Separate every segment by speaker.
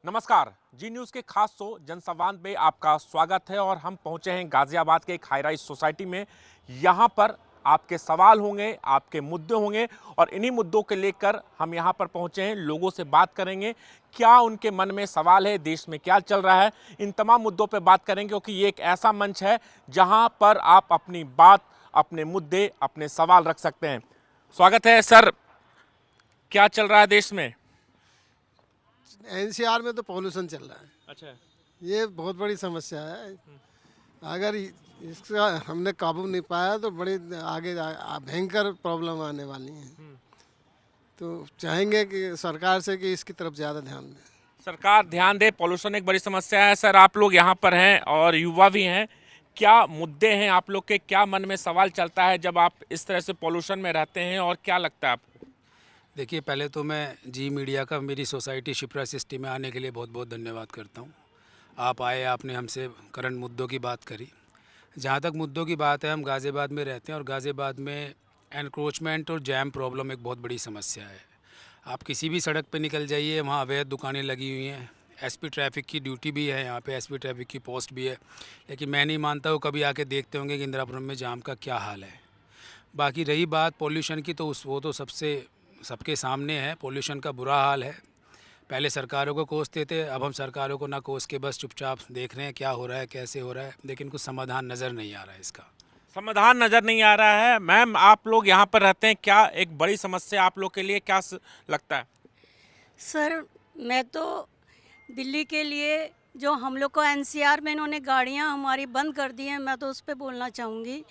Speaker 1: नमस्कार। जी न्यूज़ के खास शो जनसंवाद में आपका स्वागत है और हम पहुंचे हैं गाजियाबाद के एक हाई राइज सोसाइटी में। यहां पर आपके सवाल होंगे, आपके मुद्दे होंगे और इन्हीं मुद्दों के लेकर हम यहां पर पहुंचे हैं। लोगों से बात करेंगे, क्या उनके मन में सवाल है, देश में क्या चल रहा है, इन तमाम मुद्दों पर बात करेंगे क्योंकि ये एक ऐसा मंच है जहां पर आप अपनी बात, अपने मुद्दे, अपने सवाल रख सकते हैं। स्वागत है सर। क्या चल रहा है देश में?
Speaker 2: एनसीआर में तो पॉल्यूशन चल रहा है।
Speaker 1: अच्छा।
Speaker 2: ये बहुत बड़ी समस्या है। अगर इसका हमने काबू नहीं पाया तो बड़ी आगे भयंकर प्रॉब्लम आने वाली है। तो चाहेंगे कि सरकार से कि इसकी तरफ ज़्यादा ध्यान दें।
Speaker 1: सरकार ध्यान दे। पॉल्यूशन एक बड़ी समस्या है। सर, आप लोग यहाँ पर हैं और युवा भी हैं, क्या मुद्दे हैं आप लोग के? क्या मन में सवाल चलता है जब आप इस तरह से पॉल्यूशन में रहते हैं और क्या लगता है आपको?
Speaker 3: देखिए, पहले तो मैं जी मीडिया का मेरी सोसाइटी शिप्रा सिस्टी में आने के लिए बहुत बहुत धन्यवाद करता हूँ। आप आए, आपने हमसे करंट मुद्दों की बात करी। जहाँ तक मुद्दों की बात है, हम गाज़ियाबाद में रहते हैं और गाज़ियाबाद में एनक्रोचमेंट और जैम प्रॉब्लम एक बहुत बड़ी समस्या है। आप किसी भी सड़क पे निकल जाइए, वहाँ अवैध दुकानें लगी हुई हैं। एसपी ट्रैफिक की ड्यूटी भी है यहाँ पे, एसपी ट्रैफिक की पोस्ट भी है, लेकिन मैं नहीं मानता वो कभी आके देखते होंगे कि इंदिरापुरम में जाम का क्या हाल है। बाकी रही बात पॉल्यूशन की, तो वो तो सबके सामने है। पॉल्यूशन का बुरा हाल है। पहले सरकारों को कोसते थे, अब हम सरकारों को ना कोस के बस चुपचाप देख रहे हैं क्या हो रहा है, कैसे हो रहा है, लेकिन कुछ समाधान नज़र नहीं आ रहा है इसका।
Speaker 1: समाधान नजर नहीं आ रहा है। मैम, आप लोग यहाँ पर रहते हैं, क्या एक बड़ी समस्या आप लोग के लिए क्या लगता है?
Speaker 4: सर, मैं तो दिल्ली के लिए जो हम लोग को एनसीआर में इन्होंने गाड़ियां हमारी बंद कर दी हैं, मैं तो उस पर बोलना चाहूँगी।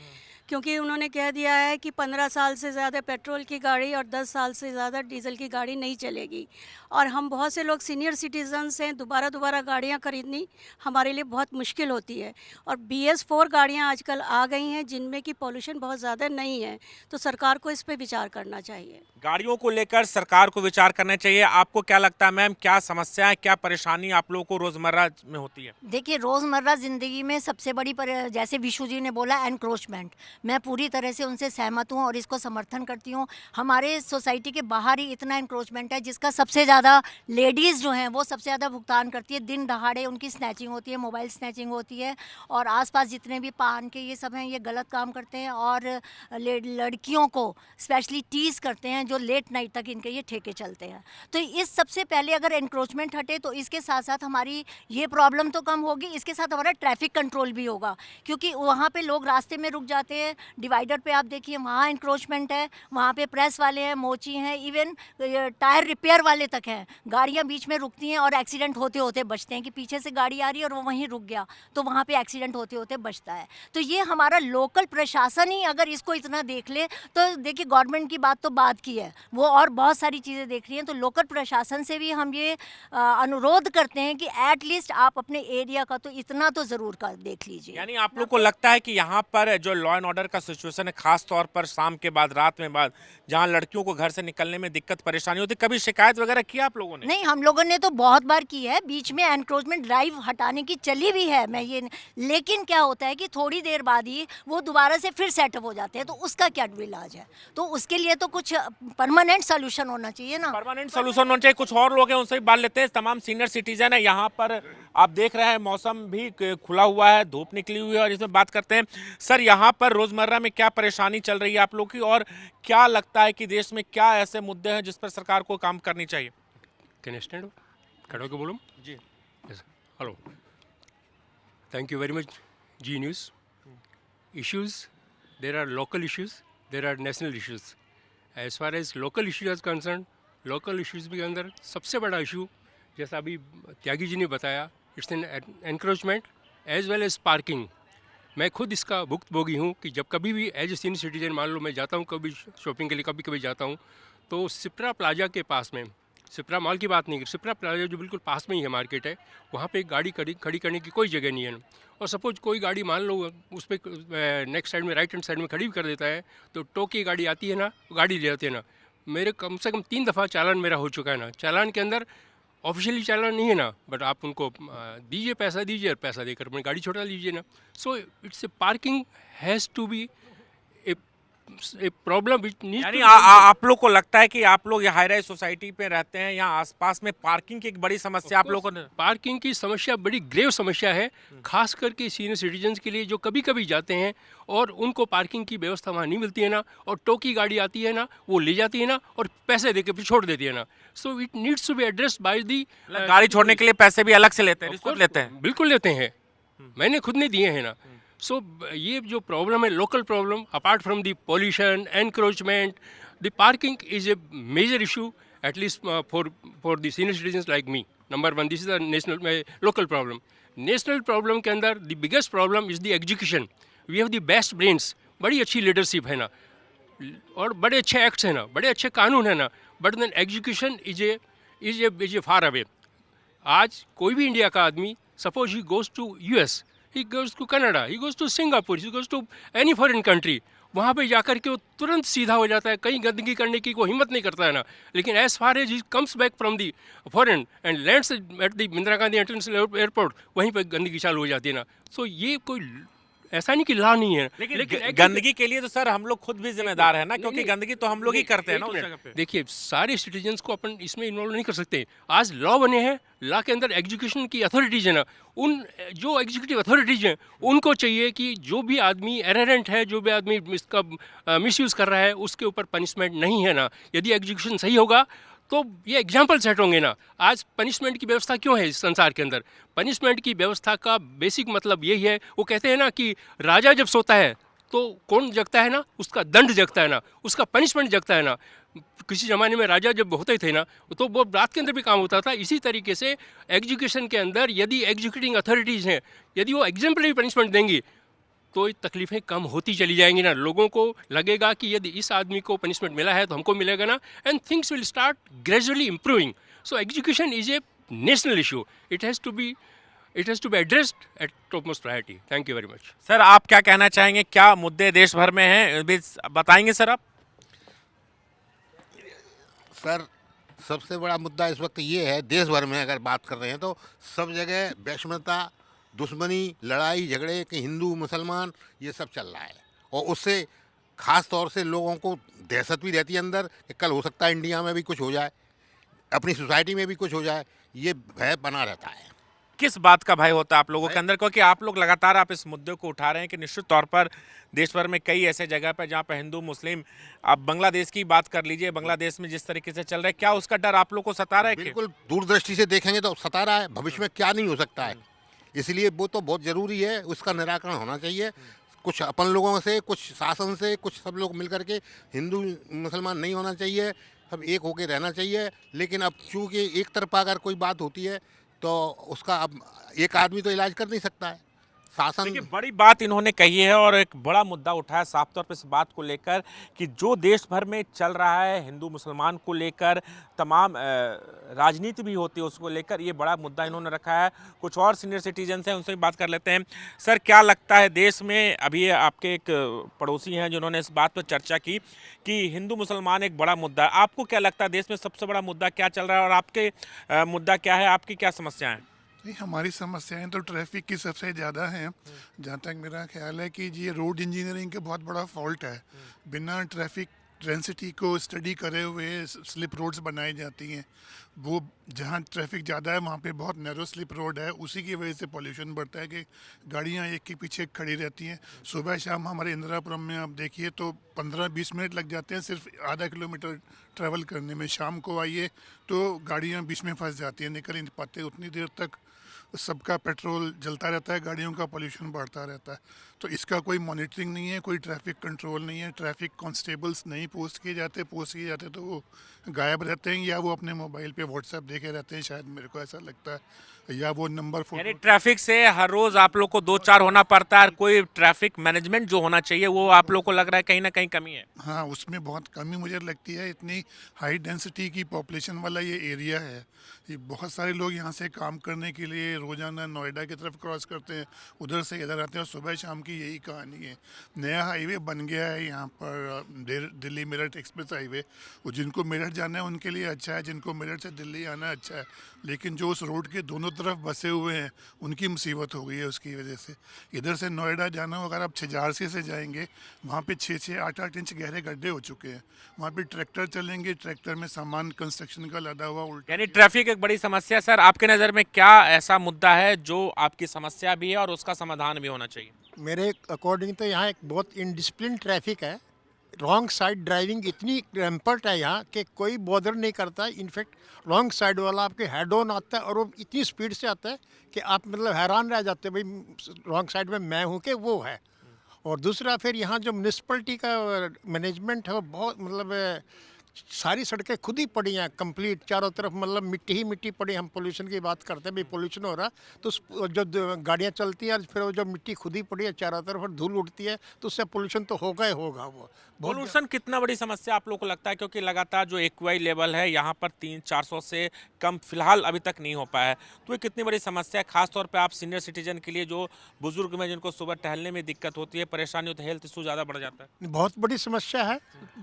Speaker 4: क्योंकि उन्होंने कह दिया है कि 15 साल से ज़्यादा पेट्रोल की गाड़ी और 10 साल से ज़्यादा डीजल की गाड़ी नहीं चलेगी। और हम बहुत से लोग सीनियर सिटीजन्स हैं, दोबारा गाड़ियां खरीदनी हमारे लिए बहुत मुश्किल होती है। और BS4 गाड़ियां आजकल आ गई हैं जिनमें कि पॉल्यूशन बहुत ज़्यादा नहीं है। तो सरकार को इस पर विचार करना चाहिए।
Speaker 1: गाड़ियों को लेकर सरकार को विचार करना चाहिए। आपको क्या लगता है मैम, क्या समस्याएं, क्या परेशानी आप लोगों को रोजमर्रा में होती है?
Speaker 5: देखिए, रोज़मर्रा ज़िंदगी में सबसे बड़ी जैसे विशु जी ने बोला एनक्रोचमेंट, मैं पूरी तरह से उनसे सहमत हूँ और इसको समर्थन करती हूँ। हमारे सोसाइटी के बाहर ही इतना एनक्रोचमेंट है जिसका सबसे ज़्यादा लेडीज़ जो हैं वो सबसे ज़्यादा भुगतान करती है। दिन दहाड़े उनकी स्नैचिंग होती है, मोबाइल स्नैचिंग होती है और आसपास जितने भी पान के ये सब हैं ये गलत काम करते हैं और लड़कियों को स्पेशली टीज़ करते हैं, जो लेट नाइट तक इनके ये ठेके चलते हैं। तो इस सबसे पहले अगर एनक्रोचमेंट हटे तो इसके साथ साथ हमारी ये प्रॉब्लम तो कम होगी, इसके साथ हमारा ट्रैफिक कंट्रोल भी होगा। क्योंकि वहाँ पे लोग रास्ते में रुक जाते हैं, डिवाइडर पे आप देखिए वहाँ इंक्रोचमेंट है, वहाँ पे प्रेस वाले हैं, मोची हैं, इवन टायर रिपेयर वाले तक हैं। गाड़ियाँ बीच में रुकती हैं और एक्सीडेंट होते होते बचते हैं कि पीछे से गाड़ी आ रही है और वो वहीं रुक गया, तो वहाँ पे एक्सीडेंट होते होते बचता है। तो ये हमारा लोकल प्रशासन ही अगर इसको इतना देख ले तो देखिए, गवर्नमेंट की बात तो बात की है, वो और बहुत सारी चीज़ें देख रही हैं। तो लोकल प्रशासन से भी हम ये अनुरोध करते हैं कि एटलीस्ट आप अपने एरिया का तो इतना तो ज़रूर कर देख लीजिए।
Speaker 1: यानी आप लोग को लगता है कि यहाँ पर जो लॉ एंड ऑर्डर का सिचुएशन है, खास तौर पर शाम के बाद, रात में बाद, जहाँ लड़कियों को घर से निकलने में दिक्कत परेशानी होती, कभी शिकायत वगैरह की आप लोगों ने?
Speaker 5: नहीं, हम लोगों ने तो बहुत बार की है, बीच में एनक्रोचमेंट ड्राइव हटाने की चली भी है, मैं ये लेकिन क्या होता है कि थोड़ी देर बाद ही वो दोबारा से फिर सेटअप हो जाते हैं, तो उसका क्या इलाज है? तो उसके लिए तो कुछ परमानेंट सोल्यूशन होना चाहिए ना।
Speaker 1: परमानेंट सोल्यूशन होना चाहिए। कुछ और लोग हैं, उनसे भी बात लेते हैं। तमाम सीनियर सिटीजन है यहाँ पर। आप देख रहे हैं मौसम भी खुला हुआ है, धूप निकली हुई है और इसमें बात करते हैं। सर, यहाँ पर रोजमर्रा में क्या परेशानी चल रही है आप लोग की और क्या लगता है कि देश में क्या ऐसे मुद्दे हैं जिस पर सरकार को काम करनी चाहिए?
Speaker 6: Can I stand up? खड़े होकर बोलूँ?
Speaker 1: जी।
Speaker 6: Yes. Hello. Thank you very much, G News. Issues, there are local issues, there are national issues. As far as local issues are concerned, local issues के अंदर सबसे बड़ा इशू, जैसा अभी त्यागी जी ने बताया, it's an encroachment as well as parking. मैं खुद इसका भुक्तभोगी हूँ कि जब कभी भी एज ए सीनियर सिटीजन, मान लो मैं जाता हूँ कभी शॉपिंग के लिए, कभी जाता हूँ, तो सिप्रा प्लाजा के पास में, सिप्रा मॉल की बात नहीं कर, सिप्रा प्लाजा जो बिल्कुल पास में ही है, मार्केट है, वहाँ पे गाड़ी खड़ी करने की कोई जगह नहीं है। और सपोज कोई गाड़ी मान लो उस पर नेक्स्ट साइड में, राइट हैंड साइड में खड़ी भी कर देता है, तो टो की गाड़ी आती है ना, गाड़ी ले जाती है ना। मेरे कम से कम 3 दफ़ा चालान मेरा हो चुका है ना। चालान के अंदर ऑफिशियली चालान नहीं है ना, बट आप उनको दीजिए, पैसा दीजिए और पैसा देकर अपनी गाड़ी छुड़ा लीजिए ना। So it's a parking has to be a a problem which needs
Speaker 1: यानी
Speaker 6: to
Speaker 1: आप लोग को लगता है कि आप लोग हाई राइज सोसाइटी पे रहते हैं, यहाँ आसपास में पार्किंग की एक बड़ी समस्या आप लोगों ने।
Speaker 6: पार्किंग की समस्या बड़ी ग्रेव समस्या है, खास करके सीनियर सिटीजन्स के लिए जो कभी कभी जाते हैं और उनको पार्किंग की व्यवस्था वहाँ नहीं मिलती है ना, और टोकी गाड़ी आती है ना, वो ले जाती है ना और पैसे दे के फिर छोड़ देती है ना। So it needs to be addressed by the
Speaker 1: गाड़ी छोड़ने के लिए पैसे भी अलग से लेते हैं, रिश्वत लेते हैं।
Speaker 6: बिल्कुल लेते हैं, मैंने खुद नहीं दिए हैं ना। सो ये जो प्रॉब्लम है, local problem, apart from the pollution, encroachment, the parking is a major issue at least for the senior citizens like me. Number one, this is a national local problem. National problem के अंदर the biggest problem is the execution. We have the best brains, बड़ी अच्छी leadership है ना, और बड़े अच्छे acts हैं ना, बड़े अच्छे कानून है ना, but then execution is a far away. आज कोई भी इंडिया का आदमी, suppose he goes to US, he goes to Canada, he goes to Singapore, he goes to any foreign country, वहाँ पे जाकर के वो तुरंत सीधा हो जाता है, कहीं गंदगी करने की कोई हिम्मत नहीं करता है ना। लेकिन as far as he comes back from the foreign and lands at the Indira Gandhi international airport, वहीं पे गंदगी चालू हो जाती है ना। सो ये कोई ऐसा नहीं कि लॉ नहीं है,
Speaker 1: लेकिन गंदगी के लिए तो सर हम लोग खुद भी जिम्मेदार है ना, क्योंकि गंदगी तो हम लोग ही करते हैं ना उस जगह पे।
Speaker 6: देखिए, सारे सिटीजन्स को अपन इसमें इन्वॉल्व नहीं कर सकते। आज लॉ बने हैं, लॉ के अंदर एग्जीक्यूशन की अथॉरिटीज़ है ना, उन जो एग्जीक्यूटिव अथॉरिटीज़ हैं उनको चाहिए कि जो भी आदमी एररेंट है, जो भी आदमी इसका मिसयूज़ कर रहा है, उसके ऊपर पनिशमेंट नहीं है ना। यदि एग्जीक्यूशन सही होगा तो ये एग्जाम्पल सेट होंगे ना। आज पनिशमेंट की व्यवस्था क्यों है इस संसार के अंदर? पनिशमेंट की व्यवस्था का बेसिक मतलब यही है, वो कहते हैं ना कि राजा जब सोता है तो कौन जगता है ना, उसका दंड जगता है ना, उसका पनिशमेंट जगता है ना। किसी ज़माने में राजा जब होते थे ना, तो वो रात के अंदर भी काम होता था। इसी तरीके से एजुकेशन के अंदर यदि एग्जीक्यूटिंग अथॉरिटीज़ हैं, यदि वो एग्जाम्पलरी पनिशमेंट देंगी तो तकलीफ़ें कम होती चली जाएंगी ना। लोगों को लगेगा कि यदि इस आदमी को पनिशमेंट मिला है तो हमको मिलेगा ना, and things will start gradually improving. So education is a national issue, it has to be addressed at top most priority. Thank you very much.
Speaker 1: Sir आप क्या कहना चाहेंगे, क्या मुद्दे देश भर में हैं, भी बताएंगे सर आप?
Speaker 7: सर सबसे बड़ा मुद्दा इस वक्त ये है, देश भर में अगर बात कर रहे हैं तो सब जगह वैषम्यता, दुश्मनी, लड़ाई झगड़े कि हिंदू मुसलमान, ये सब चल रहा है। और उससे ख़ास तौर से लोगों को दहशत भी रहती है अंदर कि कल हो सकता है इंडिया में भी कुछ हो जाए, अपनी सोसाइटी में भी कुछ हो जाए, ये भय बना रहता है।
Speaker 1: किस बात का भय होता है आप लोगों के अंदर? क्योंकि आप लोग लगातार आप इस मुद्दे को उठा रहे हैं कि निश्चित तौर पर देश भर में कई ऐसे जगह पर जहाँ पर हिंदू मुस्लिम, आप बांग्लादेश की बात कर लीजिए, बांग्लादेश में जिस तरीके से चल रहा है, क्या उसका डर आप लोग को सता रहा है?
Speaker 7: बिल्कुल दूरदृष्टि से देखेंगे तो सता रहा है, भविष्य में क्या नहीं हो सकता है। इसलिए वो तो बहुत ज़रूरी है, उसका निराकरण होना चाहिए। कुछ अपन लोगों से, कुछ शासन से, कुछ सब लोग मिल करके, हिंदू मुसलमान नहीं होना चाहिए, सब एक होके रहना चाहिए। लेकिन अब चूँकि एक तरफा अगर कोई बात होती है तो उसका अब एक आदमी तो इलाज कर नहीं सकता है, शासन।
Speaker 1: देखिए बड़ी बात इन्होंने कही है और एक बड़ा मुद्दा उठाया साफ तौर पर इस बात को लेकर कि जो देश भर में चल रहा है हिंदू मुसलमान को लेकर, तमाम राजनीति भी होती है उसको लेकर, ये बड़ा मुद्दा इन्होंने रखा है। कुछ और सीनियर सिटीजन्स हैं, उनसे भी बात कर लेते हैं। सर क्या लगता है देश में, अभी आपके एक पड़ोसी हैं जिन्होंने इस बात पर चर्चा की कि हिंदू मुसलमान एक बड़ा मुद्दा है, आपको क्या लगता है देश में सबसे बड़ा मुद्दा क्या चल रहा है और आपके मुद्दा क्या है, आपकी क्या समस्याएं?
Speaker 8: नहीं, हमारी समस्याएं तो ट्रैफिक की सबसे ज़्यादा हैं। जहाँ तक मेरा ख्याल है कि ये रोड इंजीनियरिंग का बहुत बड़ा फॉल्ट है। बिना ट्रैफिक डेंसिटी को स्टडी करे हुए स्लिप रोड्स बनाई जाती हैं। वो जहाँ ट्रैफिक ज़्यादा है वहाँ पे बहुत नैरो स्लिप रोड है, उसी की वजह से पॉल्यूशन बढ़ता है कि गाड़ियाँ एक के पीछे खड़ी रहती हैं। सुबह शाम हमारे इंदिरापुरम में आप देखिए तो 15-20 मिनट लग जाते हैं सिर्फ आधा किलोमीटर ट्रैवल करने में। शाम को आइए तो गाड़ियाँ बीच में फंस जाती हैं, निकल नहीं पाते। उतनी देर तक सबका पेट्रोल जलता रहता है, गाड़ियों का पोल्यूशन बढ़ता रहता है। तो इसका कोई मॉनिटरिंग नहीं है, कोई ट्रैफिक कंट्रोल नहीं है, ट्रैफिक कांस्टेबल्स नहीं पोस्ट किए जाते तो वो गायब रहते हैं या वो अपने मोबाइल पे व्हाट्सएप देखे रहते हैं, शायद मेरे को ऐसा लगता है, या वो नंबर
Speaker 1: यानी
Speaker 8: फोटो।
Speaker 1: ट्रैफिक से हर रोज आप लोग को 2-4 होना पड़ता है, कोई ट्रैफिक मैनेजमेंट जो होना चाहिए वो आप लोग को लग रहा है कहीं ना कहीं कमी है?
Speaker 8: हाँ, उसमें बहुत कमी मुझे लगती है। इतनी हाई डेंसिटी की पॉपुलेशन वाला ये एरिया है। ये बहुत सारे लोग यहाँ से काम करने के लिए रोज़ाना नोएडा की तरफ क्रॉस करते हैं, उधर से इधर आते हैं, और सुबह शाम की यही कहानी है। नया हाईवे बन गया है यहाँ पर, दिल्ली मेरठ एक्सप्रेस हाईवे। और जिनको मेरठ जाना है उनके लिए अच्छा है, जिनको मेरठ से दिल्ली आना अच्छा है। लेकिन जो उस रोड के दोनों तरफ बसे हुए हैं उनकी मुसीबत हो गई है उसकी वजह से। इधर से नोएडा जाना हो, अगर आप छिजारसी से जाएंगे, वहाँ पे 6-6, 8-8 इंच गहरे गड्ढे हो चुके हैं। वहाँ पे ट्रैक्टर चलेंगे, ट्रैक्टर में सामान कंस्ट्रक्शन का लदा हुआ उल्टा।
Speaker 1: यानी ट्रैफिक एक बड़ी समस्या है। सर, आपके नज़र में क्या ऐसा मुद्दा है जो आपकी समस्या भी है और उसका समाधान भी होना चाहिए?
Speaker 9: मेरे अकॉर्डिंग तो यहाँ एक बहुत इनडिसिप्लिन ट्रैफिक है। रॉन्ग साइड ड्राइविंग इतनी रैम्पर्ट है यहाँ कि कोई बॉदर नहीं करता। इनफैक्ट रॉन्ग साइड वाला आपके हेड ऑन आता है और वो इतनी स्पीड से आता है कि आप मतलब हैरान रह जाते हैं, भाई रॉन्ग साइड में मैं हूँ कि वो है। और दूसरा फिर यहाँ जो म्यूनसिपलिटी का मैनेजमेंट है वो बहुत मतलब सारी सड़कें खुद ही पड़ी हैं कंप्लीट, चारों तरफ मतलब मिट्टी ही मिट्टी पड़ी। हम पोल्यूशन की बात करते हैं, भाई पोल्यूशन हो रहा तो जो गाड़ियाँ चलती हैं फिर वो जो मिट्टी खुद ही पड़ी है चारों तरफ और धूल उड़ती है तो उससे पोल्यूशन तो होगा ही होगा। वो बहुत
Speaker 1: पोल्यूशन कितना बड़ी समस्या आप लोगों को लगता है? क्योंकि लगातार जो एक्यूआई लेवल है यहाँ पर 300-400 से कम फिलहाल अभी तक नहीं हो पाया है, तो ये कितनी बड़ी समस्या है? खासतौर पे आप सीनियर सिटीजन के लिए जो बुजुर्ग में जिनको सुबह टहलने में दिक्कत होती है, परेशानी होती है, हेल्थ इशू ज़्यादा बढ़ जाता है।
Speaker 9: बहुत बड़ी समस्या है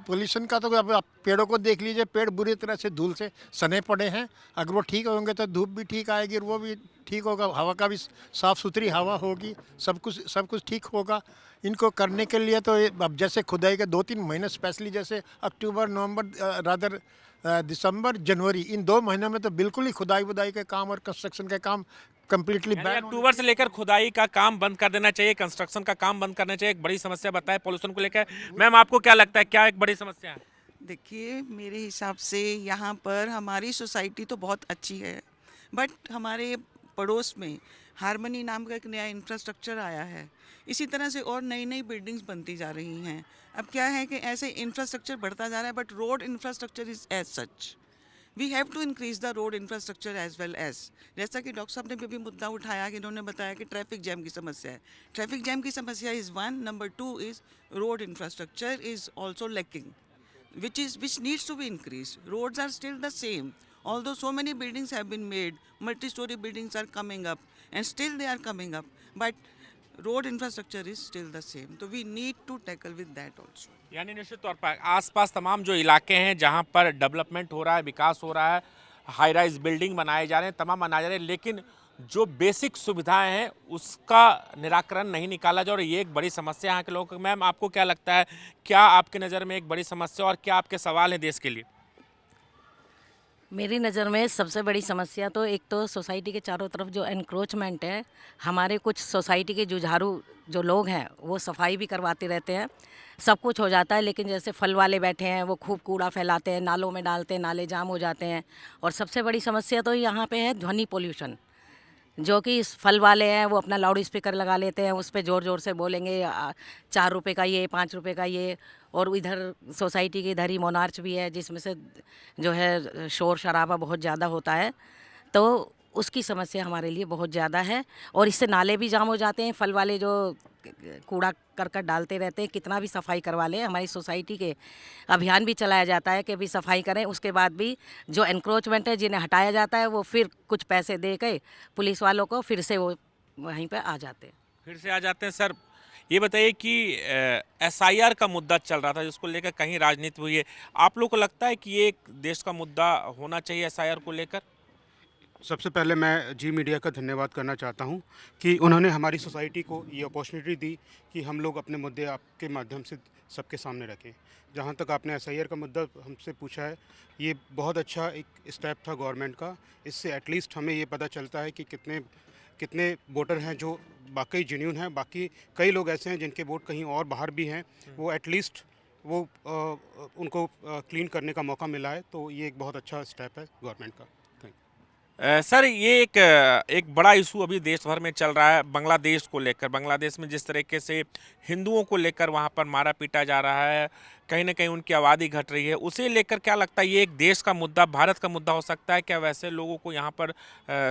Speaker 9: पोल्यूशन का। तो अब आप पेड़ों को देख लीजिए, पेड़ बुरी तरह से धूल से सने पड़े हैं। अगर वो ठीक होंगे तो धूप भी ठीक आएगी और वो भी ठीक होगा, हवा का भी साफ़ सुथरी हवा होगी, सब कुछ ठीक होगा। इनको करने के लिए तो अब जैसे खुदाई के 2-3 महीने स्पेशली, जैसे अक्टूबर, नवंबर, रादर दिसंबर, जनवरी, इन 2 महीनों में तो बिल्कुल ही खुदाई वुदाई के काम और कंस्ट्रक्शन के काम कम्प्लीटली
Speaker 1: यानी
Speaker 9: बैन।
Speaker 1: अक्टूबर से लेकर खुदाई का काम बंद कर देना चाहिए, कंस्ट्रक्शन का काम बंद करना चाहिए। एक बड़ी समस्या बताए पोल्यूशन को लेकर। मैम, आपको क्या लगता है, क्या एक बड़ी समस्या है?
Speaker 10: देखिए, मेरे हिसाब से यहाँ पर हमारी सोसाइटी तो बहुत अच्छी है, बट हमारे पड़ोस में हारमनी नाम का एक नया इंफ्रास्ट्रक्चर आया है। इसी तरह से और नई नई बिल्डिंग्स बनती जा रही हैं। अब क्या है कि ऐसे इंफ्रास्ट्रक्चर बढ़ता जा रहा है, but road infrastructure is as such we have to increase the road infrastructure as well as. जैसा कि डॉक्टर साहब ने भी मुद्दा उठाया कि इन्होंने बताया कि ट्रैफिक जैम की समस्या है। ट्रैफिक जैम की समस्या is 1, number 2 is road infrastructure is also lacking, which needs to be increased. Roads are still the same, although so many buildings have been made, multi-story buildings are coming up and still they are coming up, but road infrastructure is still the same, so we need to tackle with that also.
Speaker 1: यानी निश्चित तौर पर आसपास तमाम जो इलाके हैं जहां पर डेवलपमेंट हो रहा है, विकास हो रहा है, हाई राइज बिल्डिंग बनाए जा रहे हैं, तमाम बनाए जा रहे हैं, लेकिन जो बेसिक सुविधाएं हैं उसका निराकरण नहीं निकाला जाए और ये एक बड़ी समस्या है यहाँ के लोगों को। मैम, आपको क्या लगता है, क्या आपके नज़र में एक बड़ी समस्या और क्या आपके सवाल हैं देश के लिए?
Speaker 11: मेरी नज़र में सबसे बड़ी समस्या तो एक तो सोसाइटी के चारों तरफ जो एनक्रोचमेंट है। हमारे कुछ सोसाइटी के जुझारू जो लोग हैं वो सफाई भी करवाते रहते हैं, सब कुछ हो जाता है, लेकिन जैसे फल वाले बैठे हैं वो खूब कूड़ा फैलाते हैं, नालों में डालते हैं, नाले जाम हो जाते हैं। और सबसे बड़ी समस्या तो यहाँ पे है ध्वनि पोल्यूशन। जो कि फल वाले हैं वो अपना लाउड स्पीकर लगा लेते हैं, उस पर ज़ोर ज़ोर से बोलेंगे 4 रुपये का ये, 5 रुपये का ये। और इधर सोसाइटी के इधर ही मोनार्च भी है जिसमें से जो है शोर शराबा बहुत ज़्यादा होता है, तो उसकी समस्या हमारे लिए बहुत ज़्यादा है। और इससे नाले भी जाम हो जाते हैं। फल वाले जो कूड़ा करकट डालते रहते हैं, कितना भी सफाई करवा लें, हमारी सोसाइटी के अभियान भी चलाया जाता है कि भी सफाई करें, उसके बाद भी जो एनक्रोचमेंट है जिन्हें हटाया जाता है वो फिर कुछ पैसे दे के पुलिस वालों को फिर से वो वहीं पे आ जाते हैं।
Speaker 1: फिर से आ जाते हैं। सर, ये बताइए कि SIR का मुद्दा चल रहा था जिसको लेकर कहीं राजनीति हुई है, आप लोग को लगता है कि ये एक देश का मुद्दा होना चाहिए SIR को लेकर?
Speaker 12: सबसे पहले मैं जी मीडिया का धन्यवाद करना चाहता हूं कि उन्होंने हमारी सोसाइटी को ये अपॉर्चुनिटी दी कि हम लोग अपने मुद्दे आपके माध्यम से सबके सामने रखें। जहां तक आपने SIR का मुद्दा हमसे पूछा है, ये बहुत अच्छा एक स्टेप था गवर्नमेंट का। इससे एटलीस्ट हमें ये पता चलता है कि कितने वोटर हैं जो वाकई जेन्युइन हैं। बाकी कई लोग ऐसे हैं जिनके वोट कहीं और बाहर भी हैं, वो एटलीस्ट वो उनको क्लीन करने का मौका मिला है, तो ये एक बहुत अच्छा स्टेप है गवर्नमेंट का।
Speaker 1: सर, ये एक बड़ा इशू अभी देश भर में चल रहा है बांग्लादेश को लेकर। बांग्लादेश में जिस तरीके से हिंदुओं को लेकर वहाँ पर मारा पीटा जा रहा है, कहीं ना कहीं उनकी आबादी घट रही है, उसे लेकर क्या लगता है ये एक देश का मुद्दा, भारत का मुद्दा हो सकता है? क्या वैसे लोगों को यहाँ पर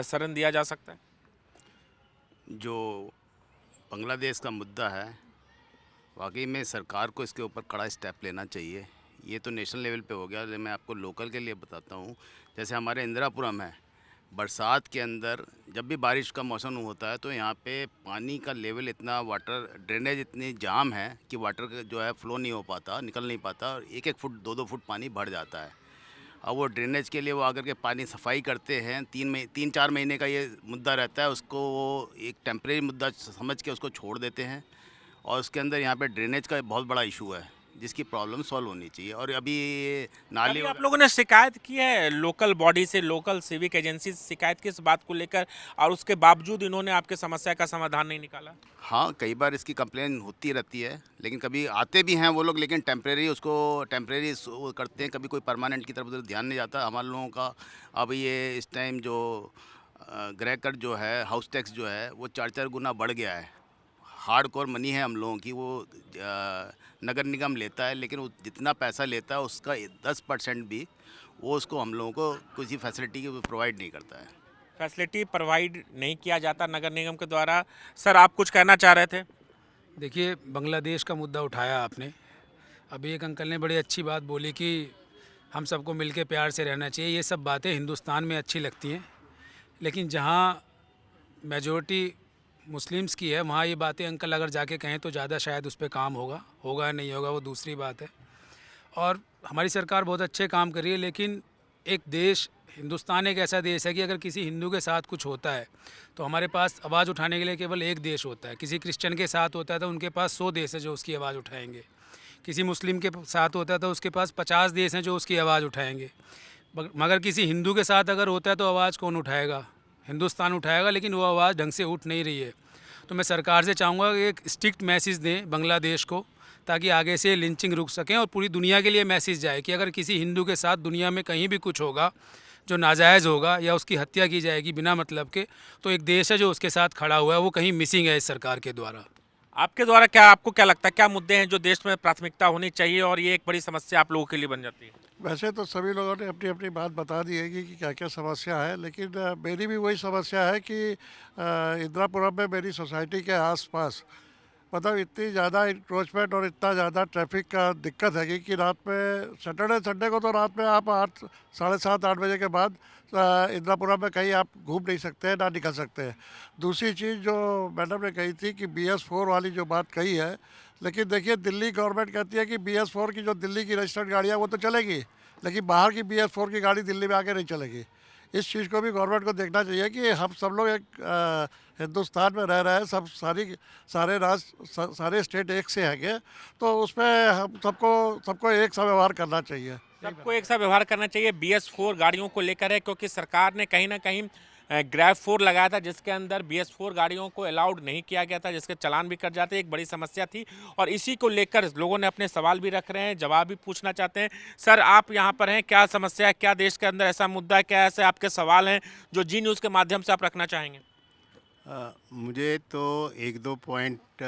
Speaker 1: शरण दिया जा सकता है?
Speaker 13: जो बांग्लादेश का मुद्दा है, वाकई में सरकार को इसके ऊपर कड़ा स्टेप लेना चाहिए। ये तो नेशनल लेवल पे हो गया, लेकिन मैं आपको लोकल के लिए बताता हूँ। जैसे हमारे इंदिरापुरम है, बरसात के अंदर जब भी बारिश का मौसम होता है तो यहाँ पे पानी का लेवल इतना, वाटर ड्रेनेज इतनी जाम है कि वाटर जो है फ्लो नहीं हो पाता, निकल नहीं पाता, और 1-1 फुट 2-2 फुट पानी भर जाता है। अब वो ड्रेनेज के लिए वो आकर के पानी सफाई करते हैं, 3-4 महीने का ये मुद्दा रहता है, उसको वो एक टेम्परेरी मुद्दा समझ के उसको छोड़ देते हैं। और उसके अंदर यहाँ पे ड्रेनेज का बहुत बड़ा इशू है जिसकी प्रॉब्लम सॉल्व होनी चाहिए। और अभी ये नाली
Speaker 1: अभी आप लोगों ने शिकायत की है लोकल बॉडी से, लोकल सिविक एजेंसी से शिकायत की इस बात को लेकर, और उसके बावजूद इन्होंने आपके समस्या का समाधान नहीं निकाला?
Speaker 13: हाँ, कई बार इसकी कंप्लेन होती रहती है, लेकिन कभी आते भी हैं वो लोग, लेकिन टेम्परेरी करते हैं, कभी कोई परमानेंट की तरफ उधर ध्यान नहीं जाता हमारे लोगों का। अब ये इस टाइम जो गृह कर जो है, हाउस टैक्स जो है, वो 4-4 गुना बढ़ गया है। हार्ड कोर मनी है हम लोगों की, वो नगर निगम लेता है, लेकिन वो जितना पैसा लेता है उसका 10% भी वो उसको हम लोगों को किसी फैसिलिटी प्रोवाइड नहीं करता है।
Speaker 1: फैसिलिटी प्रोवाइड नहीं किया जाता नगर निगम के द्वारा। सर, आप कुछ कहना चाह रहे थे?
Speaker 3: देखिए, बांग्लादेश का मुद्दा उठाया आपने। अभी एक अंकल ने बड़ी अच्छी बात बोली कि हम सबको मिलके प्यार से रहना चाहिए। ये सब बातें हिंदुस्तान में अच्छी लगती हैं, लेकिन जहाँ मेजॉरिटी मुस्लिम्स की है वहाँ ये बातें अंकल अगर जाके कहें तो ज़्यादा शायद उस पर काम होगा या नहीं होगा वो दूसरी बात है। और हमारी सरकार बहुत अच्छे काम कर रही है, लेकिन एक देश, हिंदुस्तान एक ऐसा देश है कि अगर किसी हिंदू के साथ कुछ होता है तो हमारे पास आवाज़ उठाने के लिए केवल एक देश होता है। किसी क्रिश्चियन के साथ होता है तो उनके पास 100 देश है जो उसकी आवाज़ उठाएंगे। किसी मुस्लिम के साथ होता है तो उसके पास 50 देश हैं जो उसकी आवाज़ उठाएंगे। मगर किसी हिंदू के साथ अगर होता है तो आवाज़ कौन उठाएगा? हिंदुस्तान उठाएगा, लेकिन वो आवाज़ ढंग से उठ नहीं रही है। तो मैं सरकार से चाहूँगा कि एक स्ट्रिक्ट मैसेज दें बांग्लादेश को, ताकि आगे से लिंचिंग रुक सकें और पूरी दुनिया के लिए मैसेज जाए कि अगर किसी हिंदू के साथ दुनिया में कहीं भी कुछ होगा जो नाजायज़ होगा या उसकी हत्या की जाएगी बिना मतलब के, तो एक देश है जो उसके साथ खड़ा हुआ है, वो कहीं मिसिंग है इस सरकार के द्वारा।
Speaker 1: आपके द्वारा आपको क्या लगता है, क्या मुद्दे हैं जो देश में प्राथमिकता होनी चाहिए और ये एक बड़ी समस्या आप लोगों के लिए बन जाती है?
Speaker 2: वैसे तो सभी लोगों ने अपनी अपनी बात बता दी है कि क्या क्या समस्या है, लेकिन मेरी भी वही समस्या है कि इंदिरापुरम में मेरी सोसाइटी के आसपास मतलब इतनी ज़्यादा इंक्रोचमेंट और इतना ज़्यादा ट्रैफिक का दिक्कत है कि रात में, सैटरडे संडे को तो रात में आप 8, 7:30, 8 बजे के बाद इंदिरापुरम में कहीं आप घूम नहीं सकते हैं, ना निकल सकते हैं। दूसरी चीज़ जो मैडम ने कही थी कि BS4 वाली जो बात कही है, लेकिन देखिए दिल्ली गवर्नमेंट कहती है कि BS4 की जो दिल्ली की रजिस्टर्ड गाड़ियाँ वो तो चलेगी, लेकिन बाहर की BS4 की गाड़ी दिल्ली में आके नहीं चलेगी। इस चीज़ को भी गवर्नमेंट को देखना चाहिए कि हम सब लोग एक हिंदुस्तान में रह रहे हैं, सारे स्टेट एक से हैंगे, तो उसमें हम सबको एक सा व्यवहार करना चाहिए।
Speaker 1: सबको एक सा व्यवहार करना चाहिए। BS4 गाड़ियों को लेकर है, क्योंकि सरकार ने कहीं ना कहीं ग्रैब 4 लगाया था जिसके अंदर BS4 गाड़ियों को अलाउड नहीं किया गया था, जिसके चालान भी कट जाते, एक बड़ी समस्या थी। और इसी को लेकर लोगों ने अपने सवाल भी रख रहे हैं, जवाब भी पूछना चाहते हैं। सर, आप यहाँ पर हैं, क्या समस्या है, क्या देश के अंदर ऐसा मुद्दा है, क्या ऐसे आपके सवाल हैं जो जी न्यूज़ के माध्यम से आप रखना चाहेंगे?
Speaker 12: मुझे तो 1-2 पॉइंट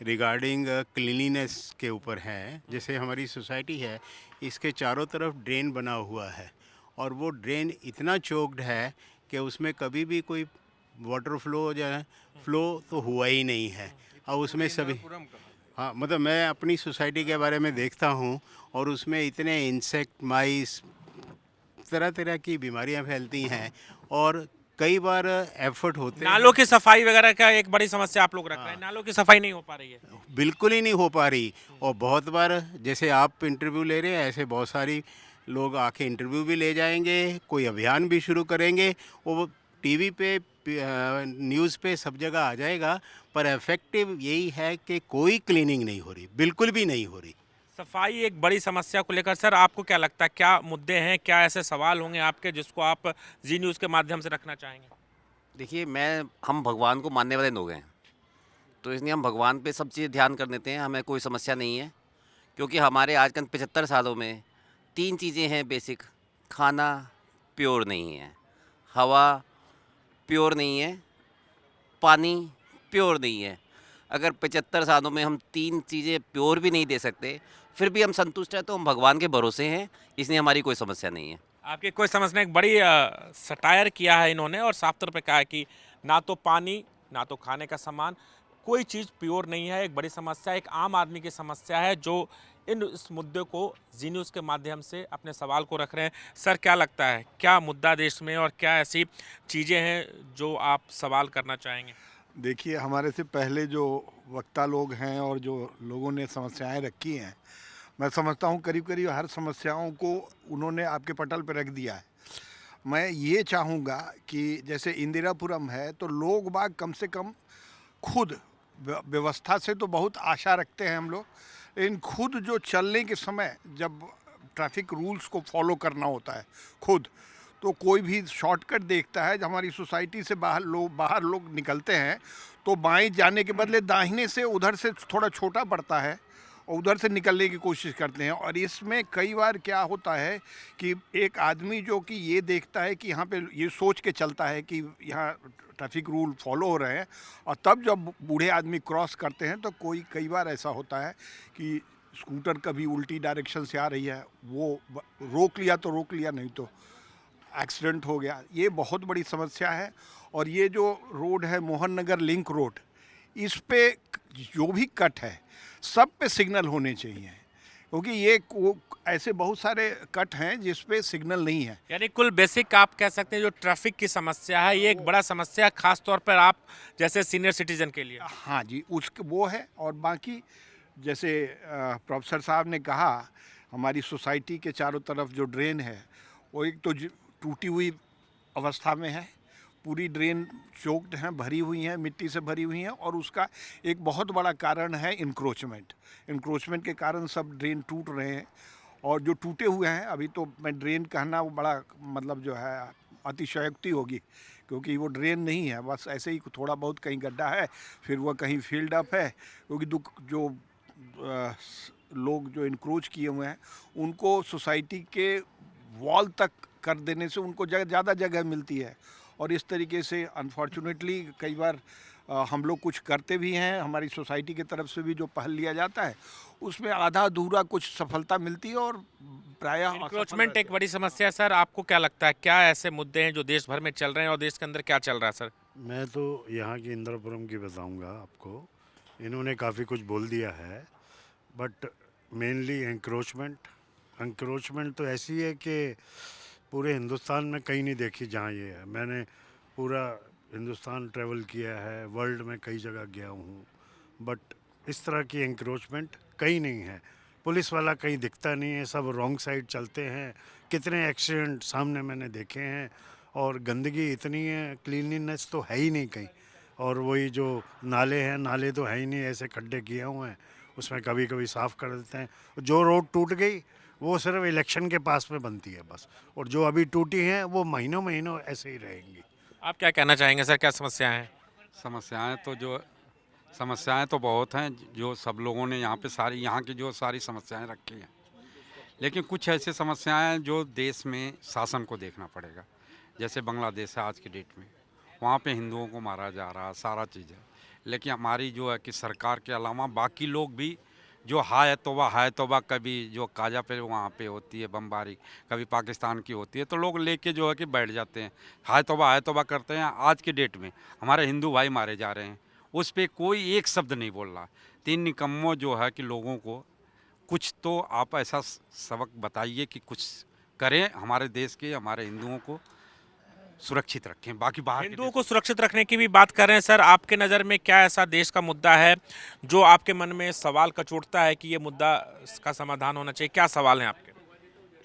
Speaker 12: रिगार्डिंग क्लीनिनेस के ऊपर है। जैसे हमारी सोसाइटी है, इसके चारों तरफ ड्रेन बना हुआ है और वो ड्रेन इतना चोक्ड है कि उसमें कभी भी कोई वाटर फ्लो तो हुआ ही नहीं है। और उसमें सभी, हाँ, मतलब मैं अपनी सोसाइटी के बारे में देखता हूँ और उसमें इतने इंसेक्ट, माइस, तरह तरह की बीमारियाँ फैलती हैं और कई बार एफर्ट होते हैं।
Speaker 1: नालों की सफाई वगैरह का एक बड़ी समस्या आप लोग रख रहे हैं, नालों की सफाई नहीं हो पा रही है।
Speaker 12: बिल्कुल ही नहीं हो पा रही। और बहुत बार जैसे आप इंटरव्यू ले रहे हैं, ऐसे बहुत सारी लोग आके इंटरव्यू भी ले जाएंगे, कोई अभियान भी शुरू करेंगे, वो टीवी पे, न्यूज़ पे सब जगह आ जाएगा, पर इफेक्टिव यही है कि कोई क्लीनिंग नहीं हो रही, बिल्कुल भी नहीं हो रही।
Speaker 1: सफाई एक बड़ी समस्या को लेकर सर आपको क्या लगता है, क्या मुद्दे हैं, क्या ऐसे सवाल होंगे आपके जिसको आप जी न्यूज़ के माध्यम से रखना चाहेंगे?
Speaker 14: देखिए, हम भगवान को मानने वाले लोग हैं, तो इसलिए हम भगवान पे सब चीज़ ध्यान कर देते हैं, हमें कोई समस्या नहीं है। क्योंकि हमारे आजकल 75 सालों में 3 चीज़ें हैं बेसिक। खाना प्योर नहीं है, हवा प्योर नहीं है, पानी प्योर नहीं है। अगर 75 सालों में हम 3 चीज़ें प्योर भी नहीं दे सकते, फिर भी हम संतुष्ट हैं, तो हम भगवान के भरोसे हैं, इसलिए हमारी कोई समस्या नहीं है।
Speaker 1: आपकी कोई समझने एक बड़ी सटायर किया है इन्होंने और साफ तौर पे कहा है कि ना तो पानी, ना तो खाने का सामान, कोई चीज़ प्योर नहीं है। एक बड़ी समस्या, एक आम आदमी की समस्या है जो इस मुद्दे को जी न्यूज़ के माध्यम से अपने सवाल को रख रहे हैं। सर, क्या लगता है, क्या मुद्दा देश में और क्या ऐसी चीज़ें हैं जो आप सवाल करना चाहेंगे?
Speaker 8: देखिए, हमारे से पहले जो वक्ता लोग हैं और जो लोगों ने समस्याएं रखी हैं, मैं समझता हूं करीब करीब हर समस्याओं को उन्होंने आपके पटल पर रख दिया है। मैं ये चाहूँगा कि जैसे इंदिरापुरम है तो लोग बाग कम से कम खुद व्यवस्था से तो बहुत आशा रखते हैं हम लोग, लेकिन खुद जो चलने के समय जब ट्रैफिक रूल्स को फॉलो करना होता है खुद, तो कोई भी शॉर्टकट देखता है। जब हमारी सोसाइटी से बाहर लोग निकलते हैं तो बाएं जाने के बदले दाहिने से उधर से थोड़ा छोटा पड़ता है और उधर से निकलने की कोशिश करते हैं। और इसमें कई बार क्या होता है कि एक आदमी जो कि ये देखता है कि यहाँ पे ये सोच के चलता है कि यहाँ ट्रैफिक रूल फॉलो हो रहे हैं, और तब जब बूढ़े आदमी क्रॉस करते हैं तो कई बार ऐसा होता है कि स्कूटर कभी उल्टी डायरेक्शन से आ रही है, वो रोक लिया तो रोक लिया, नहीं तो एक्सीडेंट हो गया। ये बहुत बड़ी समस्या है। और ये जो रोड है मोहन नगर लिंक रोड, इस पे जो भी कट है सब पे सिग्नल होने चाहिए, क्योंकि ये ऐसे बहुत सारे कट हैं जिस पे सिग्नल नहीं है।
Speaker 1: यानी कुल बेसिक आप कह सकते हैं जो ट्रैफिक की समस्या है, ये एक बड़ा समस्या है, खास तौर पर आप जैसे सीनियर सिटीजन के लिए।
Speaker 8: हाँ जी, वो है। और बाकी जैसे प्रोफेसर साहब ने कहा, हमारी सोसाइटी के चारों तरफ जो ड्रेन है वो एक तो टूटी हुई अवस्था में है, पूरी ड्रेन चोक्ड हैं, भरी हुई हैं, मिट्टी से भरी हुई हैं। और उसका एक बहुत बड़ा कारण है इंक्रोचमेंट के कारण सब ड्रेन टूट रहे हैं। और जो टूटे हुए हैं, अभी तो मैं ड्रेन कहना वो बड़ा मतलब जो है अतिशयोक्ति होगी, क्योंकि वो ड्रेन नहीं है, बस ऐसे ही थोड़ा बहुत कहीं गड्ढा है, फिर वह कहीं फील्ड अप है। क्योंकि जो लोग जो इंक्रोच किए हुए हैं उनको सोसाइटी के वॉल तक कर देने से उनको ज़्यादा जगह मिलती है। और इस तरीके से अनफॉर्चुनेटली कई बार हम लोग कुछ करते भी हैं, हमारी सोसाइटी की तरफ से भी जो पहल लिया जाता है उसमें आधा अधूरा कुछ सफलता मिलती है और प्रायः
Speaker 1: इंक्रोचमेंट एक बड़ी समस्या है। सर, आपको क्या लगता है, क्या ऐसे मुद्दे हैं जो देश भर में चल रहे हैं और देश के अंदर क्या चल रहा है? सर,
Speaker 15: मैं तो यहाँ की इंदिरापुरम की बताऊँगा आपको। इन्होंने काफ़ी कुछ बोल दिया है, बट मेनली एंक्रोचमेंट तो ऐसी है कि पूरे हिंदुस्तान में कहीं नहीं देखी जहाँ ये है। मैंने पूरा हिंदुस्तान ट्रैवल किया है, वर्ल्ड में कई जगह गया हूँ, बट इस तरह की एंक्रोचमेंट कहीं नहीं है। पुलिस वाला कहीं दिखता नहीं है, सब रॉन्ग साइड चलते हैं। कितने एक्सीडेंट सामने मैंने देखे हैं। और गंदगी इतनी है, क्लीनलीनेस तो है ही नहीं कहीं। और वही जो नाले हैं, नाले तो है ही नहीं, ऐसे खड्डे किए हुए हैं, उसमें कभी कभी साफ़ कर देते हैं। जो रोड टूट गई वो सिर्फ इलेक्शन के पास में बनती है बस, और जो अभी टूटी हैं वो महीनों ऐसे ही रहेंगी।
Speaker 1: आप क्या कहना चाहेंगे सर, क्या समस्याएं हैं?
Speaker 16: समस्याएं तो बहुत हैं, जो सब लोगों ने यहाँ की जो सारी समस्याएं रखी हैं, लेकिन कुछ ऐसी समस्याएं जो देश में शासन को देखना पड़ेगा। जैसे बांग्लादेश है आज की डेट में, वहाँ पे हिंदुओं को मारा जा रहा है, सारा चीज़ है। लेकिन हमारी जो है कि सरकार के अलावा बाकी लोग भी जो हाय तौबा कभी जो काजा पे वहाँ पे होती है बमबारी, कभी पाकिस्तान की होती है, तो लोग लेके जो है कि बैठ जाते हैं, हाय तौबा करते हैं। आज की डेट में हमारे हिंदू भाई मारे जा रहे हैं, उस पर कोई एक शब्द नहीं बोल रहा। तीन निकम्मों जो है कि लोगों को कुछ तो आप ऐसा सबक बताइए कि कुछ करें, हमारे देश के, हमारे हिंदुओं को सुरक्षित रखें। बाकी बाहर
Speaker 1: हिंदुओं को सुरक्षित रखने की भी बात कर रहे हैं। सर, आपके नज़र में क्या ऐसा देश का मुद्दा है जो आपके मन में सवाल कचोटता है कि ये मुद्दा का समाधान होना चाहिए? क्या सवाल हैं आपके?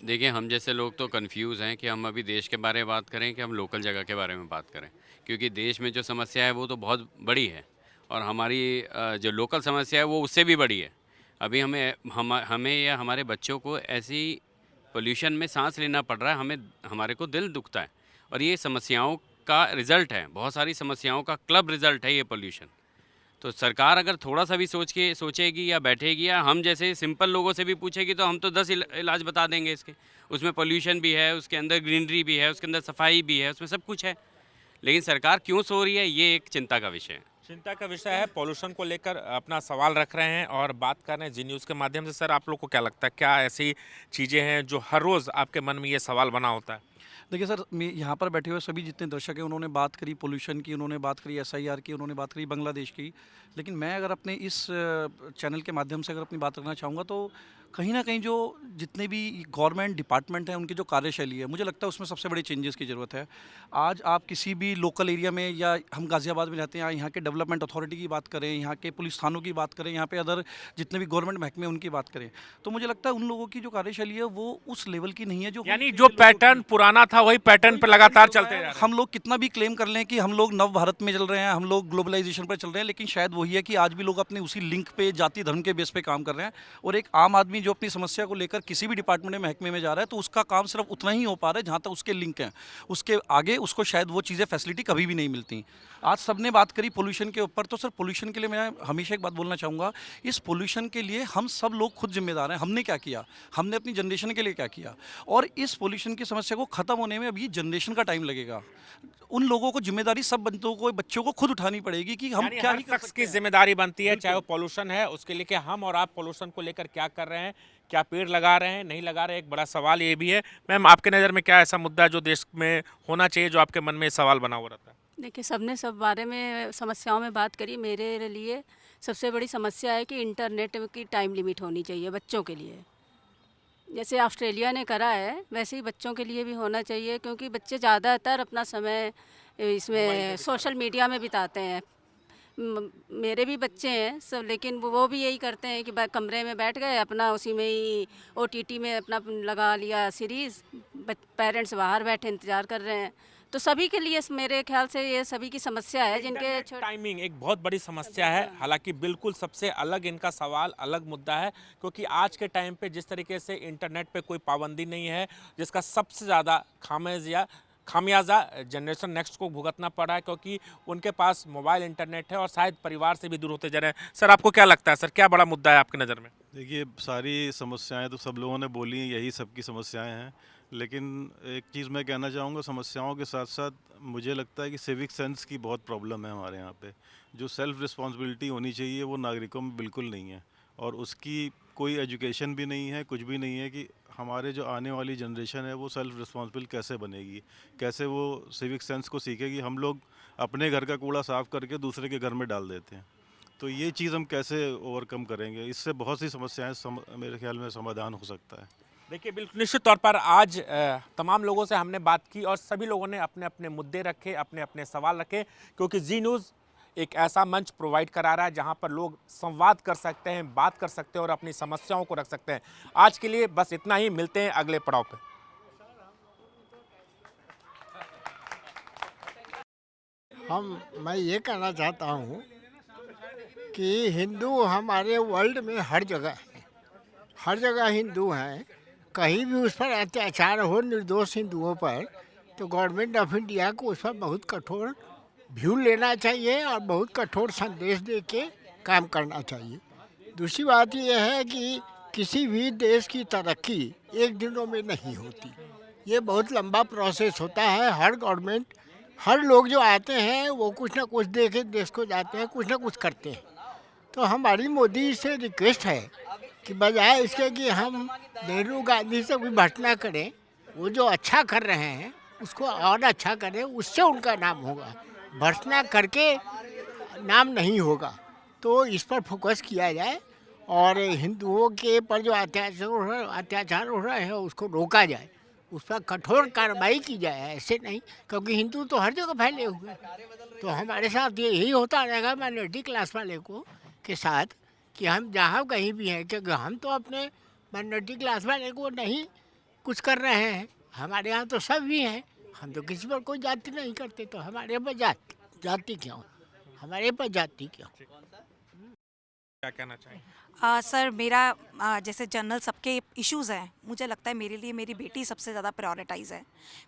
Speaker 17: देखिए, हम जैसे लोग तो कंफ्यूज हैं कि हम अभी देश के बारे में बात करें कि हम लोकल जगह के बारे में बात करें, क्योंकि देश में जो समस्या है वो तो बहुत बड़ी है और हमारी जो लोकल समस्या है वो उससे भी बड़ी है। अभी हमें या हमारे बच्चों को ऐसी पोल्यूशन में सांस लेना पड़ रहा है, हमारे को दिल दुखता है। और ये समस्याओं का रिज़ल्ट है, बहुत सारी समस्याओं का क्लब रिज़ल्ट है ये पोल्यूशन। तो सरकार अगर थोड़ा सा भी सोचेगी या बैठेगी या हम जैसे सिंपल लोगों से भी पूछेगी तो हम तो 10 इलाज बता देंगे इसके। उसमें पोल्यूशन भी है, उसके अंदर ग्रीनरी भी है, उसके अंदर सफाई भी है, उसमें सब कुछ है। लेकिन सरकार क्यों सो रही है, ये एक चिंता का विषय है।
Speaker 1: चिंता का विषय है। पॉल्यूशन को लेकर अपना सवाल रख रहे हैं और बात कर रहे हैं जी न्यूज़ के माध्यम से। सर, आप लोग को क्या लगता है, क्या ऐसी चीज़ें हैं जो हर रोज़ आपके मन में ये सवाल बना होता है?
Speaker 18: देखिए सर, मैं यहाँ पर बैठे हुए सभी जितने दर्शक हैं उन्होंने बात करी पोल्यूशन की, उन्होंने बात करी SIR की, उन्होंने बात करी बांग्लादेश की। लेकिन मैं अगर अपने इस चैनल के माध्यम से अगर अपनी बात करना चाहूँगा तो कहीं ना कहीं जो जितने भी गवर्नमेंट डिपार्टमेंट हैं उनकी जो कार्यशैली है, मुझे लगता है उसमें सबसे बड़ी चेंजेस की ज़रूरत है। आज आप किसी भी लोकल एरिया में, या हम गाज़ियाबाद में रहते हैं, यहाँ के डेवलपमेंट अथॉरिटी की बात करें, यहाँ के पुलिस थानों की बात करें, यहाँ पे अदर जितने भी गवर्नमेंट महकमे उनकी बात करें, तो मुझे लगता है उन लोगों की जो कार्यशैली है वो उस लेवल की नहीं है जो
Speaker 1: यानी जो पैटर्न पुराना था वही पैटर्न पे लगातार चलते जा रहे हैं।
Speaker 18: हम लोग कितना भी क्लेम कर लें कि हम लोग नव भारत में चल रहे हैं, हम लोग ग्लोबलाइजेशन पर चल रहे हैं, लेकिन शायद वही है कि आज भी लोग अपने उसी लिंक पे, जाति धर्म के बेस पे काम कर रहे हैं। और एक आम आदमी जो अपनी समस्या को लेकर किसी भी डिपार्टमेंट में, महकमे में जा रहा है, तो उसका काम सिर्फ उतना ही हो पा रहा है जहाँ तक उसके लिंक हैं। उसके आगे उसको शायद वो चीज़ें, फैसिलिटी कभी भी नहीं मिलती। आज सबने बात करी पोल्यूशन के ऊपर, तो सर पोल्यूशन के लिए मैं हमेशा एक बात बोलना चाहूँगा, इस पोल्यूशन के लिए हम सब लोग खुद जिम्मेदार हैं। हमने क्या किया, हमने अपनी जनरेशन के लिए क्या किया, और इस पोल्यूशन की समस्या को ख़त्म होने में अभी जनरेशन का टाइम लगेगा। उन लोगों को जिम्मेदारी, सब बच्चों को खुद उठानी पड़ेगी कि हम क्या
Speaker 1: हर शख्स की जिम्मेदारी बनती है, चाहे वो पोल्यूशन है उसके लिए कि हम और आप पोल्यूशन को लेकर क्या कर रहे हैं, क्या पेड़ लगा रहे हैं, नहीं लगा रहे हैं। एक बड़ा सवाल ये भी है। मैम, आपके नज़र में क्या ऐसा मुद्दा है जो देश में होना चाहिए, जो आपके मन में सवाल बना हुआ रहता है?
Speaker 4: देखिए, सबने सब बारे में समस्याओं में बात करी। मेरे लिए सबसे बड़ी समस्या है कि इंटरनेट की टाइम लिमिट होनी चाहिए बच्चों के लिए। जैसे ऑस्ट्रेलिया ने करा है वैसे ही बच्चों के लिए भी होना चाहिए, क्योंकि बच्चे ज़्यादातर अपना समय इसमें सोशल मीडिया में बिताते हैं। मेरे भी बच्चे हैं सब, लेकिन वो भी यही करते हैं कि कमरे में बैठ गए, अपना उसी में ही OTT में अपना लगा लिया सीरीज़। पेरेंट्स बाहर बैठे इंतज़ार कर रहे हैं। तो सभी के लिए मेरे ख्याल से ये सभी की समस्या है, जिनके
Speaker 1: टाइमिंग एक बहुत बड़ी समस्या है। हालांकि बिल्कुल सबसे अलग इनका सवाल, अलग मुद्दा है, क्योंकि आज के टाइम पे जिस तरीके से इंटरनेट पे कोई पाबंदी नहीं है, जिसका सबसे ज़्यादा खामियाजा जनरेशन नेक्स्ट को भुगतना पड़ा है, क्योंकि उनके पास मोबाइल इंटरनेट है और शायद परिवार से भी दूर होते जा रहे हैं। सर, आपको क्या लगता है, सर क्या बड़ा मुद्दा है आपकी नज़र में?
Speaker 19: देखिए, सारी समस्याएं तो सब लोगों ने बोली हैं, यही सबकी समस्याएं हैं। लेकिन एक चीज़ मैं कहना चाहूँगा, समस्याओं के साथ साथ मुझे लगता है कि सिविक सेंस की बहुत प्रॉब्लम है हमारे यहाँ पे। जो सेल्फ़ रिस्पॉन्सिबिलिटी होनी चाहिए वो नागरिकों में बिल्कुल नहीं है, और उसकी कोई एजुकेशन भी नहीं है, कुछ भी नहीं है कि हमारे जो आने वाली जनरेशन है वो सेल्फ़ रिस्पॉन्सिबल कैसे बनेगी, कैसे वो सिविक सेंस को सीखेगी। हम लोग अपने घर का कूड़ा साफ़ करके दूसरे के घर में डाल देते हैं, तो ये चीज़ हम कैसे ओवरकम करेंगे? इससे बहुत सी समस्याएं मेरे ख्याल में समाधान हो सकता है।
Speaker 1: देखिए, बिल्कुल निश्चित तौर पर आज तमाम लोगों से हमने बात की और सभी लोगों ने अपने अपने मुद्दे रखे, अपने अपने सवाल रखे, क्योंकि जी न्यूज़ एक ऐसा मंच प्रोवाइड करा रहा है जहां पर लोग संवाद कर सकते हैं, बात कर सकते हैं और अपनी समस्याओं को रख सकते हैं। आज के लिए बस इतना ही, मिलते हैं अगले पड़ाव पे।
Speaker 2: मैं ये कहना चाहता हूँ कि हिंदू हमारे वर्ल्ड में हर जगह है, हर जगह हिंदू हैं। कहीं भी उस पर अत्याचार हो निर्दोष हिंदुओं पर, तो गवर्नमेंट ऑफ इंडिया को उस पर बहुत कठोर व्यू लेना चाहिए और बहुत कठोर संदेश दे के काम करना चाहिए। दूसरी बात यह है कि किसी भी देश की तरक्की एक दिनों में नहीं होती, ये बहुत लंबा प्रोसेस होता है। हर गवर्नमेंट, हर लोग जो आते हैं वो कुछ ना कुछ दे के देश को जाते हैं, कुछ ना कुछ करते हैं। तो हमारी मोदी से रिक्वेस्ट है कि बजाय इसके कि हम नेहरू गांधी से कोई भटना करें, वो जो अच्छा कर रहे हैं उसको और अच्छा करें, उससे उनका नाम होगा। भर्सना करके नाम नहीं होगा। तो इस पर फोकस किया जाए और हिंदुओं के पर जो अत्याचार हो रहा है उसको रोका जाए, उस पर कठोर कार्रवाई की जाए। ऐसे नहीं, क्योंकि हिंदू तो हर जगह फैले हुए हैं। तो हमारे साथ यही होता रहेगा माइनॉरिटी क्लास वाले को के साथ कि हम जहाँ कहीं भी हैं, क्योंकि हम तो अपने माइनॉरिटी क्लास वाले को नहीं कुछ कर रहे हैं। हमारे यहाँ तो सब भी हैं, हम तो किसी पर कोई जाति नहीं करते। तो हमारे पर जाति क्यों, हमारे पर जाति क्यों?
Speaker 1: क्या कहना चाहिए?
Speaker 20: सर, मेरा जैसे जनरल सबके इश्यूज़ हैं, मुझे लगता है मेरे लिए मेरी बेटी सबसे ज़्यादा प्रायोरिटाइज़ है।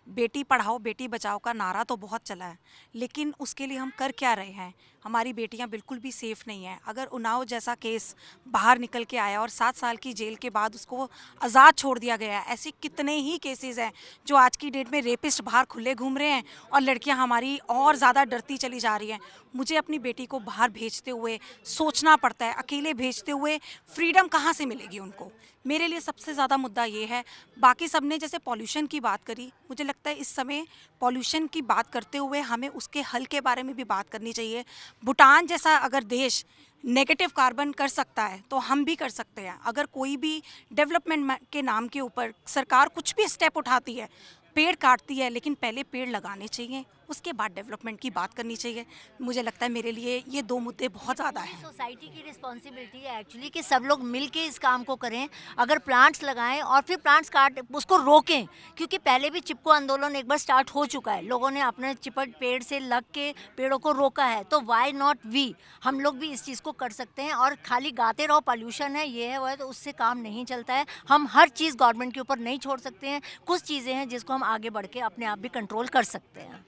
Speaker 20: बेटी पढ़ाओ बेटी बचाओ का नारा तो बहुत चला है, लेकिन उसके लिए हम कर क्या रहे हैं? हमारी बेटियां बिल्कुल भी सेफ़ नहीं हैं। अगर उन्नाव जैसा केस बाहर निकल के आया और 7 साल की जेल के बाद उसको आज़ाद छोड़ दिया गया, ऐसे कितने ही केसेस हैं जो आज की डेट में रेपिस्ट बाहर खुले घूम रहे हैं और लड़कियां हमारी और ज़्यादा डरती चली जा रही हैं। मुझे अपनी बेटी को बाहर भेजते हुए सोचना पड़ता है, अकेले भेजते हुए फ्रीडम कहाँ से मिलेगी उनको? मेरे लिए सबसे ज़्यादा मुद्दा ये है। बाकी सब ने जैसे पॉल्यूशन की बात करी, मुझे लगता है इस समय पॉल्यूशन की बात करते हुए हमें उसके हल के बारे में भी बात करनी चाहिए। भूटान जैसा अगर देश नेगेटिव कार्बन कर सकता है तो हम भी कर सकते हैं। अगर कोई भी डेवलपमेंट के नाम के ऊपर सरकार कुछ भी स्टेप उठाती है, पेड़ काटती है, लेकिन पहले पेड़ लगाने चाहिए, उसके बाद डेवलपमेंट की बात करनी चाहिए। मुझे लगता है मेरे लिए ये दो मुद्दे बहुत ज़्यादा हैं।
Speaker 5: सोसाइटी की रिस्पॉन्सिबिलिटी है एक्चुअली कि सब लोग मिलके इस काम को करें। अगर प्लांट्स लगाएं और फिर प्लांट्स काट उसको रोकें, क्योंकि पहले भी चिपको आंदोलन एक बार स्टार्ट हो चुका है, लोगों ने अपने चिपट पेड़ से लग के पेड़ों को रोका है, तो वाई नॉट वी, हम लोग भी इस चीज़ को कर सकते हैं। और खाली गाते रहो पॉल्यूशन है ये है वो है, तो उससे काम नहीं चलता है। हम हर चीज़ गवर्नमेंट के ऊपर नहीं छोड़ सकते हैं, कुछ चीज़ें हैं जिसको हम आगे बढ़ के अपने आप भी कंट्रोल कर सकते हैं।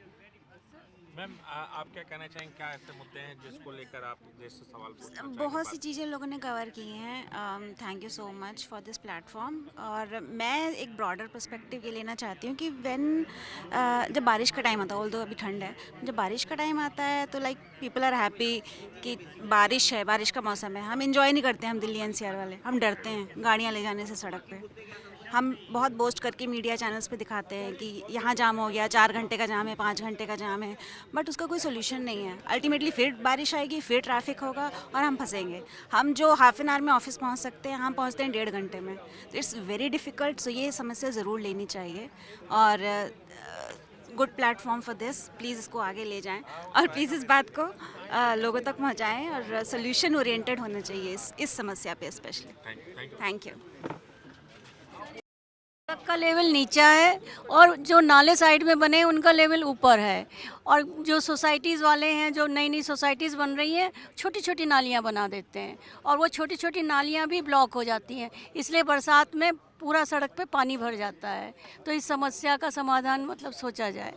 Speaker 1: मैम आप क्या कहना चाहेंगे, क्या ऐसे मुद्दे हैं जिसको लेकर आप देश से सवाल पूछना चाहेंगे?
Speaker 21: बहुत सी चीज़ें लोगों ने कवर की हैं। Thank you so much for this platform. और मैं एक ब्रॉडर पर्सपेक्टिव ये लेना चाहती हूँ कि जब बारिश का टाइम आता है, ऑल्दो अभी ठंड है, जब बारिश का टाइम आता है तो लाइक पीपल आर हैप्पी कि बारिश है, बारिश का मौसम है। हम इंजॉय नहीं करते, हम दिल्ली एनसीआर वाले, हम डरते हैं गाड़ियाँ ले जाने से सड़क पे। हम बहुत बोस्ट करके मीडिया चैनल्स पे दिखाते हैं कि यहाँ जाम हो गया, 4 घंटे का जाम है, 5 घंटे का जाम है, बट उसका कोई सोल्यूशन नहीं है। अल्टीमेटली फिर बारिश आएगी, फिर ट्रैफिक होगा और हम फंसेंगे। हम जो हाफ एन आवर में ऑफिस पहुँच सकते हैं, हम पहुँचते हैं 1.5 घंटे में। तो इट्स वेरी डिफ़िकल्ट। सो ये समस्या ज़रूर लेनी चाहिए और good platform for this. Please इसको आगे ले जाएं और प्लीज़ इस बात को लोगों तक पहुँचाएँ और सोल्यूशन ओरिएंटेड होना चाहिए इस समस्या पे स्पेशली। Thank you.
Speaker 4: का लेवल नीचा है और जो नाले साइड में बने उनका लेवल ऊपर है। और जो सोसाइटीज़ वाले हैं, जो नई नई सोसाइटीज़ बन रही हैं, छोटी छोटी नालियां बना देते हैं और वो छोटी छोटी नालियां भी ब्लॉक हो जाती हैं, इसलिए बरसात में पूरा सड़क पे पानी भर जाता है। तो इस समस्या का समाधान मतलब सोचा जाए।